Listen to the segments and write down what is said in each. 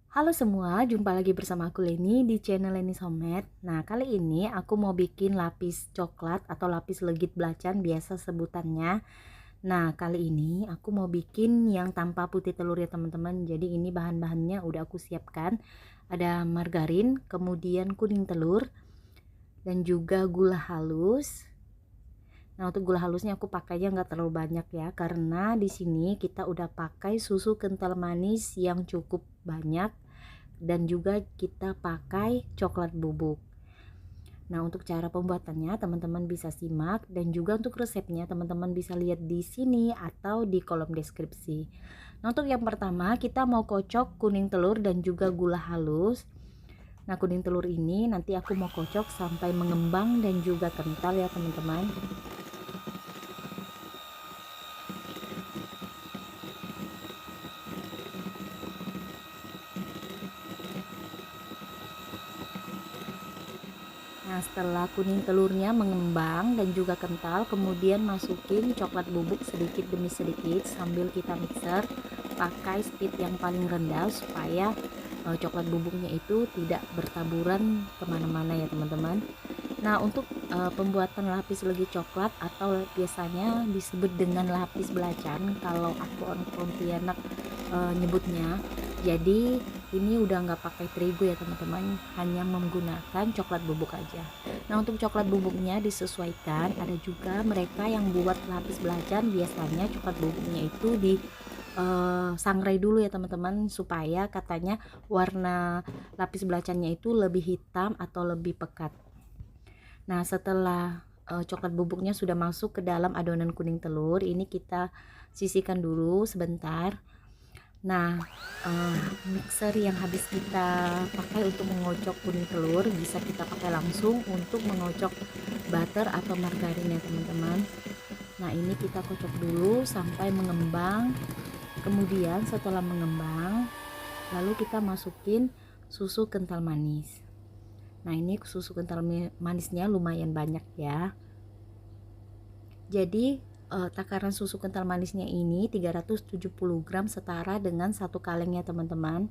Halo semua, jumpa lagi bersama aku Leni di channel Leni Somet. Nah, kali ini aku mau bikin lapis coklat atau lapis legit belacan biasa sebutannya. Nah, kali ini aku mau bikin yang tanpa putih telur ya teman-teman. Jadi ini bahan-bahannya udah aku siapkan. Ada margarin, kemudian kuning telur, dan juga gula halus. Nah, untuk gula halusnya aku pakainya nggak terlalu banyak ya, karena di sini kita udah pakai susu kental manis yang cukup banyak dan juga kita pakai coklat bubuk. Nah, untuk cara pembuatannya teman-teman bisa simak dan juga untuk resepnya teman-teman bisa lihat di sini atau di kolom deskripsi. Nah, untuk yang pertama kita mau kocok kuning telur dan juga gula halus. Nah, kuning telur ini nanti aku mau kocok sampai mengembang dan juga kental ya teman-teman. Nah, setelah kuning telurnya mengembang dan juga kental, kemudian masukin coklat bubuk sedikit demi sedikit sambil kita mixer pakai speed yang paling rendah supaya coklat bubuknya itu tidak bertaburan kemana-mana ya teman-teman. Nah, untuk pembuatan lapis legi coklat atau biasanya disebut dengan lapis belacan kalau aku orang Pontianak nyebutnya. Jadi ini udah nggak pakai terigu ya teman-teman, hanya menggunakan coklat bubuk aja. Nah, untuk coklat bubuknya disesuaikan. Ada juga mereka yang buat lapis belacan biasanya coklat bubuknya itu di sangrai dulu ya teman-teman, supaya katanya warna lapis belacannya itu lebih hitam atau lebih pekat. Nah, setelah coklat bubuknya sudah masuk ke dalam adonan kuning telur, ini kita sisihkan dulu sebentar. Nah, mixer yang habis kita pakai untuk mengocok kuning telur bisa kita pakai langsung untuk mengocok butter atau margarin ya teman-teman. Nah, ini kita kocok dulu sampai mengembang. Kemudian setelah mengembang, lalu kita masukin susu kental manis. Nah, ini susu kental manisnya lumayan banyak ya. Jadi takaran susu kental manisnya ini 370 gram setara dengan 1 kaleng ya teman-teman.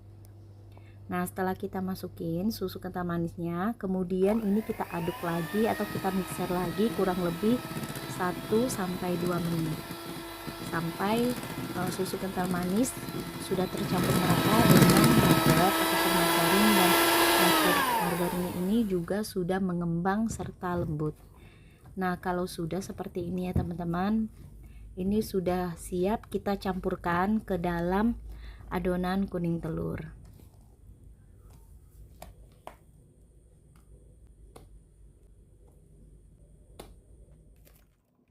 Nah, setelah kita masukin susu kental manisnya, kemudian ini kita aduk lagi atau kita mixer lagi kurang lebih 1 sampai 2 menit sampai susu kental manis sudah tercampur merata dengan butter atau margarin, dan margarinnya ini juga sudah mengembang serta lembut. Nah, kalau sudah seperti ini ya teman-teman, ini sudah siap kita campurkan ke dalam adonan kuning telur.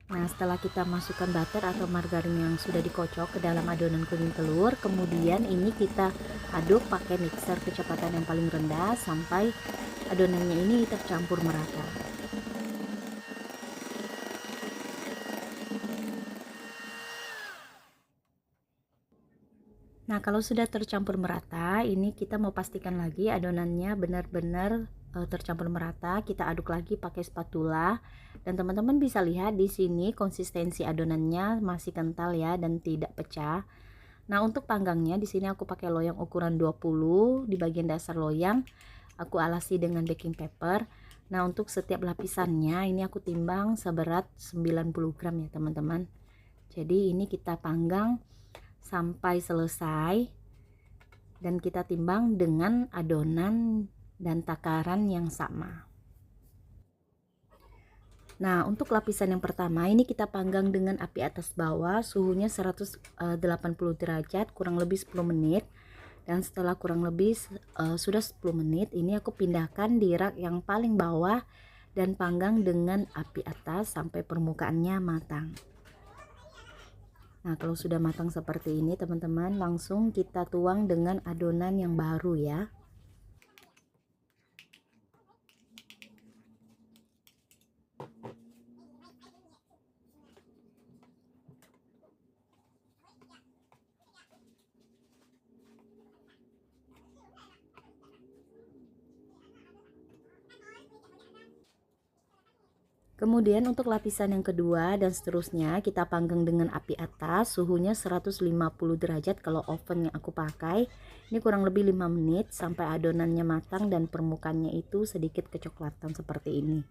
Nah, setelah kita masukkan butter atau margarin yang sudah dikocok ke dalam adonan kuning telur, kemudian ini kita aduk pakai mixer kecepatan yang paling rendah sampai adonannya ini tercampur merata. Nah, kalau sudah tercampur merata, ini kita mau pastikan lagi adonannya benar-benar tercampur merata. Kita aduk lagi pakai spatula, dan teman-teman bisa lihat di sini konsistensi adonannya masih kental ya dan tidak pecah. Nah, untuk panggangnya di sini aku pakai loyang ukuran 20. Di bagian dasar loyang aku alasi dengan baking paper. Nah, untuk setiap lapisannya ini aku timbang seberat 90 gram ya teman-teman. Jadi ini kita panggang sampai selesai dan kita timbang dengan adonan dan takaran yang sama. Nah, untuk lapisan yang pertama ini kita panggang dengan api atas bawah, suhunya 180 derajat kurang lebih 10 menit. Dan setelah kurang lebih sudah 10 menit, ini aku pindahkan di rak yang paling bawah dan panggang dengan api atas sampai permukaannya matang. Nah, kalau sudah matang seperti ini teman-teman, langsung kita tuang dengan adonan yang baru ya. Kemudian untuk lapisan yang kedua dan seterusnya kita panggang dengan api atas, suhunya 150 derajat kalau oven yang aku pakai. Ini kurang lebih 5 menit sampai adonannya matang dan permukaannya itu sedikit kecoklatan seperti ini.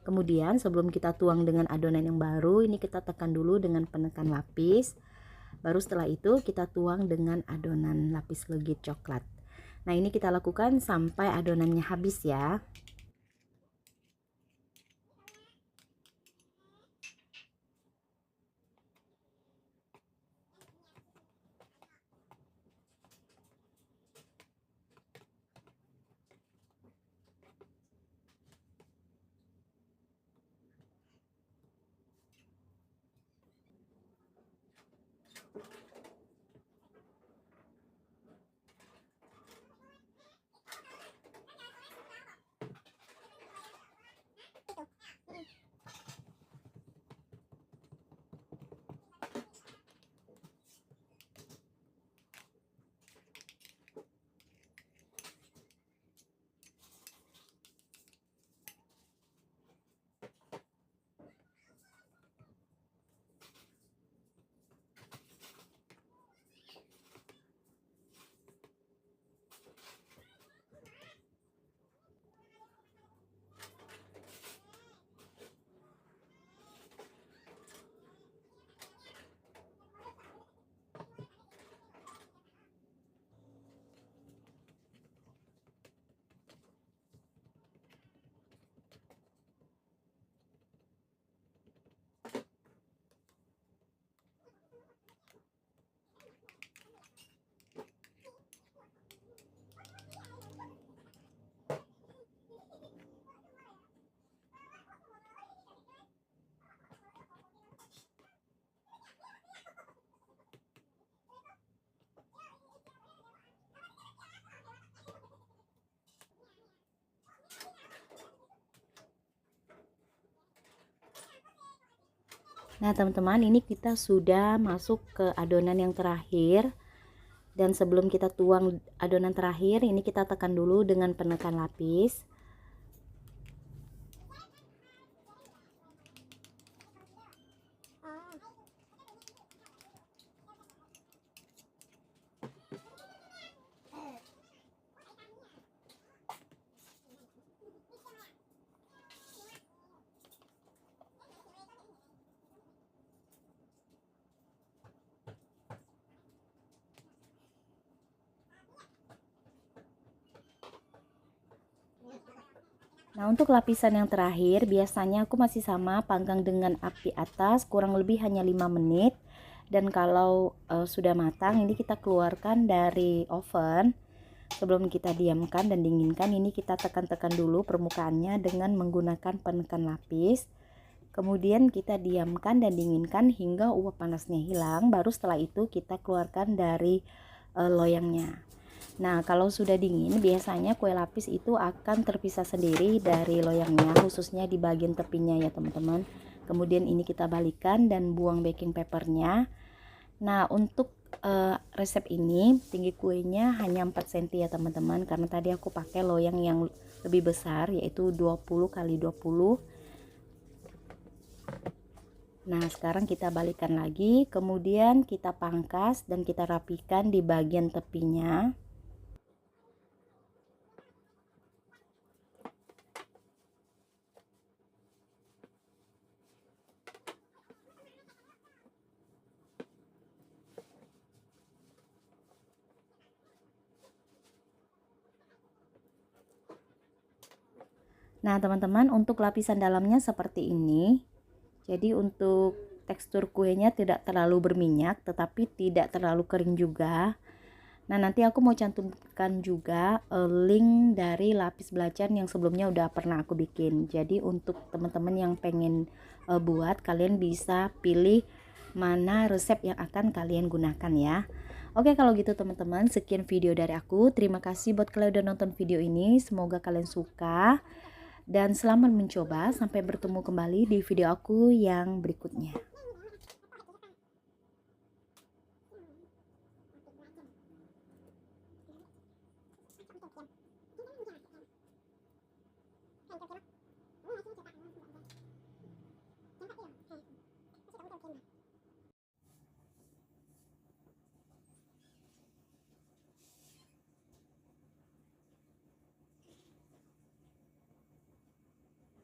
Kemudian sebelum kita tuang dengan adonan yang baru, ini kita tekan dulu dengan penekan lapis. Baru setelah itu kita tuang dengan adonan lapis legit coklat. Nah, ini kita lakukan sampai adonannya habis ya. Nah, teman-teman, ini kita sudah masuk ke adonan yang terakhir. Dan sebelum kita tuang adonan terakhir, ini kita tekan dulu dengan penekan lapis. Nah, untuk lapisan yang terakhir biasanya aku masih sama panggang dengan api atas kurang lebih hanya 5 menit. Dan kalau sudah matang, ini kita keluarkan dari oven. Sebelum kita diamkan dan dinginkan, ini kita tekan-tekan dulu permukaannya dengan menggunakan penekan lapis. Kemudian kita diamkan dan dinginkan hingga uap panasnya hilang. Baru setelah itu kita keluarkan dari loyangnya. Nah, kalau sudah dingin, biasanya kue lapis itu akan terpisah sendiri dari loyangnya, khususnya di bagian tepinya ya teman-teman. Kemudian ini kita balikkan dan buang baking papernya. Nah, untuk resep ini tinggi kuenya hanya 4 cm ya teman-teman, karena tadi aku pakai loyang yang lebih besar yaitu 20 kali 20. Nah, sekarang kita balikkan lagi, kemudian kita pangkas dan kita rapikan di bagian tepinya. Nah, teman-teman, untuk lapisan dalamnya seperti ini. Jadi untuk tekstur kuenya tidak terlalu berminyak, tetapi tidak terlalu kering juga. Nah, nanti aku mau cantumkan juga link dari lapis belacan yang sebelumnya udah pernah aku bikin. Jadi untuk teman-teman yang pengen buat, kalian bisa pilih mana resep yang akan kalian gunakan ya. Oke, kalau gitu teman-teman, sekian video dari aku. Terima kasih buat kalian udah nonton video ini. Semoga kalian suka. Dan selamat mencoba, sampai bertemu kembali di video aku yang berikutnya.